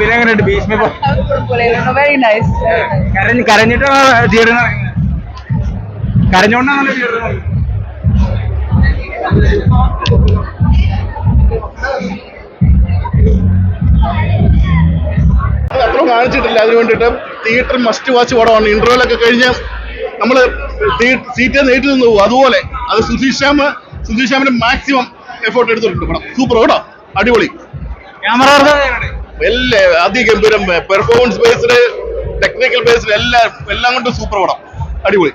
അഭിനയം എങ്ങനെയുണ്ട് Bhishma? Very nice. കരഞ്ഞിട്ടാണ് തിയേറ്ററിൽ കരഞ്ഞോണ്ടാണല്ലോ തിയേറ്ററിൽ. അത്ര കാണിച്ചിട്ടില്ല. അതിന് വേണ്ടിയിട്ട് തിയേറ്റർ മസ്റ്റ് വാച്ച് പടമാണ്. ഇന്റർവെല്ലൊക്കെ കഴിഞ്ഞ് നമ്മള് സീറ്റ് നേരിട്ട് നിന്ന് പോകും. അതുപോലെ അത് സുധീഷ് ശ്യാമിന് മാക്സിമം എഫേർട്ട് എടുത്തിട്ടുണ്ട് പടം. സൂപ്പർ കേട്ടോ, അടിപൊളി. ക്യാമറ എല്ലാം അതിഗംഭീരം. പെർഫോമൻസ് ബേസ്ഡ്, ടെക്നിക്കൽ ബേസ്ഡ് എല്ലാം കൊണ്ടും സൂപ്പർ പടം, അടിപൊളി.